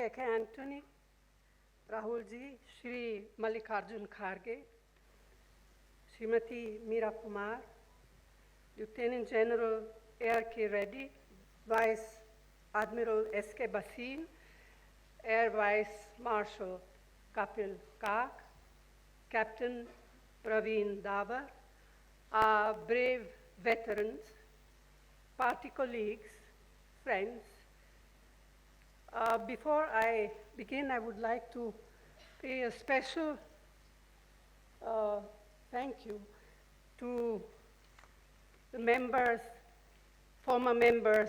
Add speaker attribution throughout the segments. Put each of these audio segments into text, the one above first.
Speaker 1: A.K. Anthony, Rahul ji, Shri Mallikarjun Kharge, Srimati Meera Kumar, Lieutenant General A.R.K. Reddy, Vice Admiral S.K. Basin, Air Vice Marshal Kapil Kak, Captain Praveen Davar, our brave veterans, party colleagues, friends. Before I begin, I would like to pay a special thank you to the members, former members,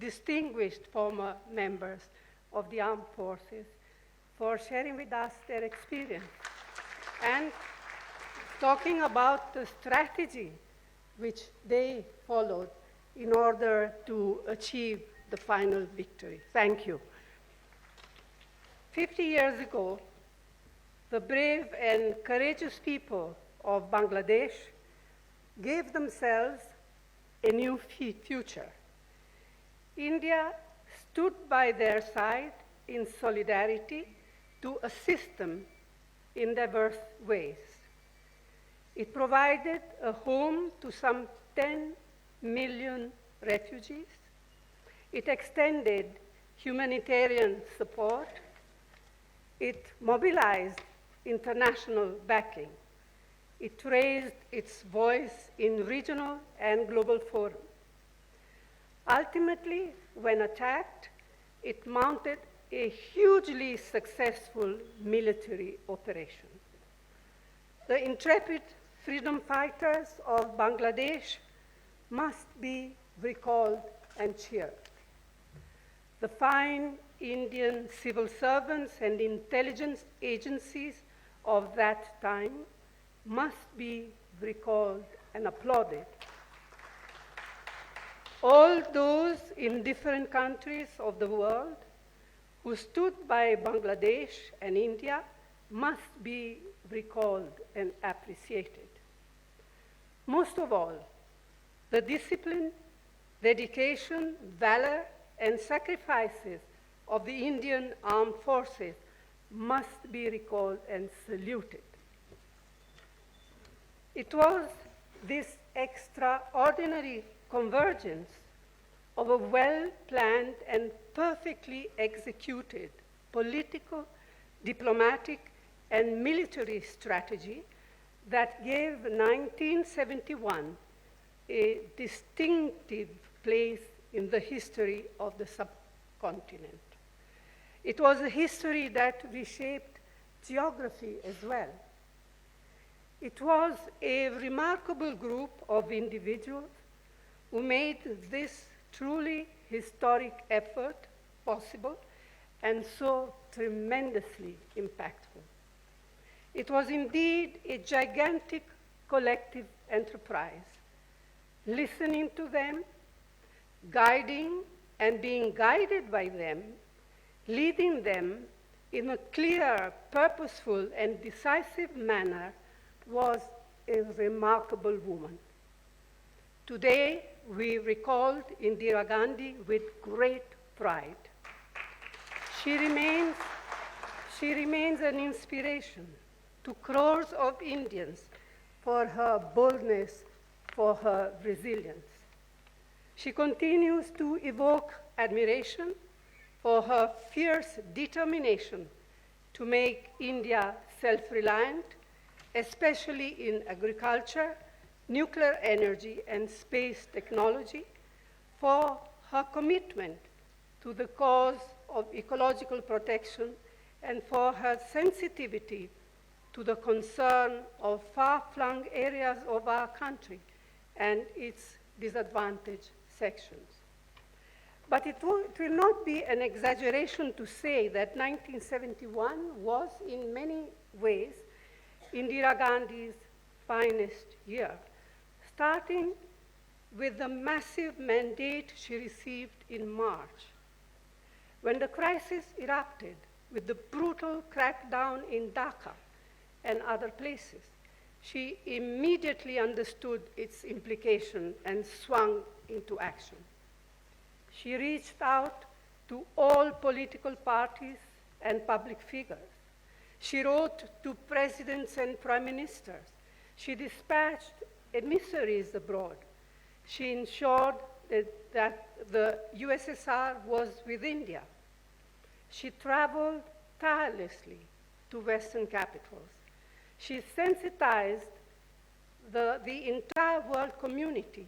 Speaker 1: distinguished former members of the armed forces for sharing with us their experience and talking about the strategy which they followed in order to achieve the final victory. Thank you. 50 years ago, the brave and courageous people of Bangladesh gave themselves a new future. India stood by their side in solidarity to assist them in diverse ways. It provided a home to some 10 million refugees. It extended humanitarian support. It mobilized international backing. It raised its voice in regional and global forums. Ultimately, when attacked, it mounted a hugely successful military operation. The intrepid freedom fighters of Bangladesh must be recalled and cheered. The fine Indian civil servants and intelligence agencies of that time must be recalled and applauded. All those in different countries of the world who stood by Bangladesh and India must be recalled and appreciated. Most of all, the discipline, dedication, valor, and sacrifices of the Indian armed forces must be recalled and saluted. It was this extraordinary convergence of a well-planned and perfectly executed political, diplomatic, and military strategy that gave 1971 a distinctive place in the history of the subcontinent. It was a history that reshaped geography as well. It was a remarkable group of individuals who made this truly historic effort possible and so tremendously impactful. It was indeed a gigantic collective enterprise. Listening to them, guiding and being guided by them, leading them in a clear, purposeful, and decisive manner was a remarkable woman. Today, we recalled Indira Gandhi with great pride. She remains an inspiration to crores of Indians for her boldness, for her resilience. She continues to evoke admiration for her fierce determination to make India self-reliant, especially in agriculture, nuclear energy, and space technology, for her commitment to the cause of ecological protection, and for her sensitivity to the concern of far-flung areas of our country and its disadvantaged sections. But it will not be an exaggeration to say that 1971 was, in many ways, Indira Gandhi's finest year, starting with the massive mandate she received in March. When the crisis erupted with the brutal crackdown in Dhaka and other places, she immediately understood its implication and swung into action. She reached out to all political parties and public figures. She wrote to presidents and prime ministers. She dispatched emissaries abroad. She ensured that the USSR was with India. She traveled tirelessly to Western capitals. She sensitized the entire world community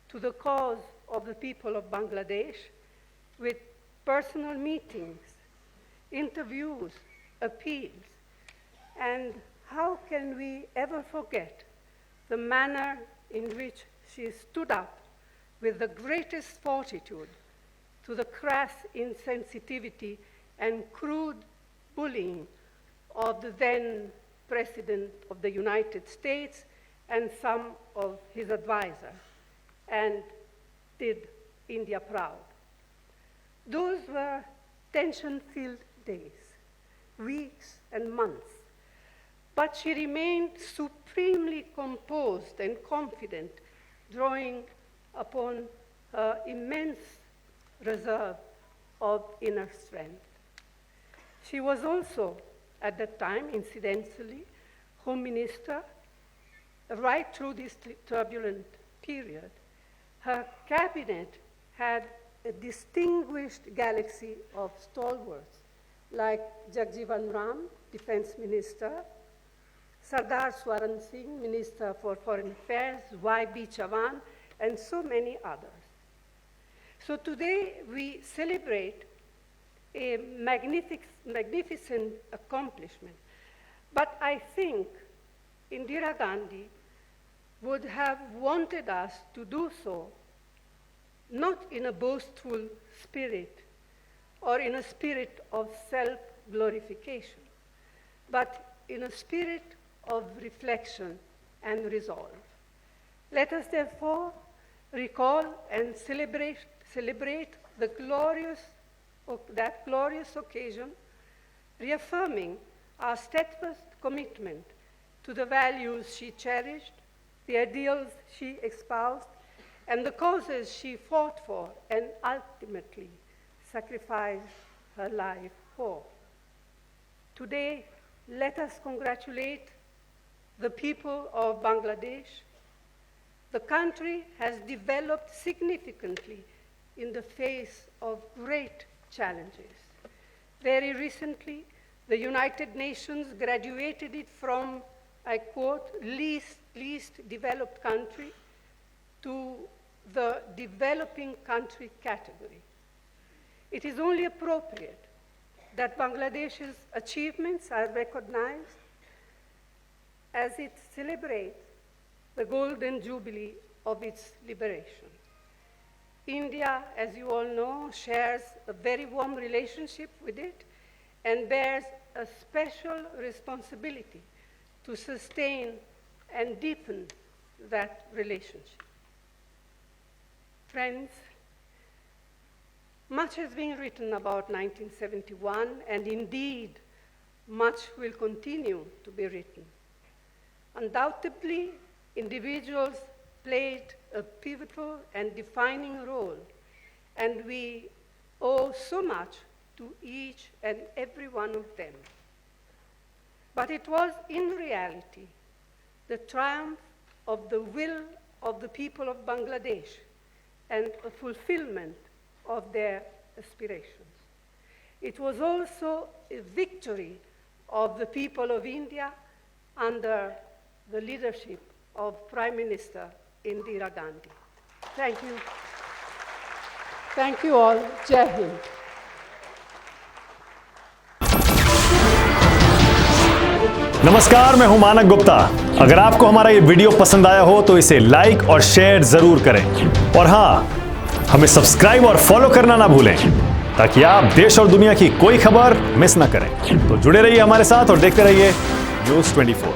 Speaker 1: to the cause of the people of Bangladesh with personal meetings, interviews, appeals. And how can we ever forget the manner in which she stood up with the greatest fortitude to the crass insensitivity and crude bullying of the then President of the United States and some of his advisors, and did India proud. Those were tension-filled days, weeks and months, but she remained supremely composed and confident, drawing upon her immense reserve of inner strength. She was also, at that time, incidentally, Home Minister right through this turbulent period. Her cabinet had a distinguished galaxy of stalwarts like Jagjivan Ram, Defense Minister, Sardar Swaran Singh, Minister for Foreign Affairs, Y.B. Chavan, and so many others. So today we celebrate a magnificent accomplishment. But I think Indira Gandhi would have wanted us to do so not in a boastful spirit or in a spirit of self-glorification, but in a spirit of reflection and resolve. Let us therefore recall and celebrate that glorious occasion, reaffirming our steadfast commitment to the values she cherished, the ideals she espoused, and the causes she fought for and ultimately sacrificed her life for. Today, let us congratulate the people of Bangladesh. The country has developed significantly in the face of great challenges. Very recently, the United Nations graduated it from, I quote, least developed country to the developing country category. It is only appropriate that Bangladesh's achievements are recognized as it celebrates the golden jubilee of its liberation. India, as you all know, shares a very warm relationship with it and bears a special responsibility to sustain and deepen that relationship. Friends, much has been written about 1971, and indeed, much will continue to be written. Undoubtedly, individuals played a pivotal and defining role, and we owe so much to each and every one of them. But it was in reality the triumph of the will of the people of Bangladesh and a fulfillment of their aspirations. It was also a victory of the people of India under the leadership of Prime Minister Indira Gandhi. Thank you. Thank you all. Jai Hind.
Speaker 2: नमस्कार, मैं हूं मानक गुप्ता। अगर आपको हमारा ये video पसंद आया हो तो इसे लाइक और शेयर जरूर करें, और हां, हमें सब्सक्राइब और फॉलो करना ना भूलें ताकि आप देश और दुनिया की कोई खबर मिस ना करें। तो जुड़े रहिए हमारे साथ और देखते रहिए न्यूज़ 24।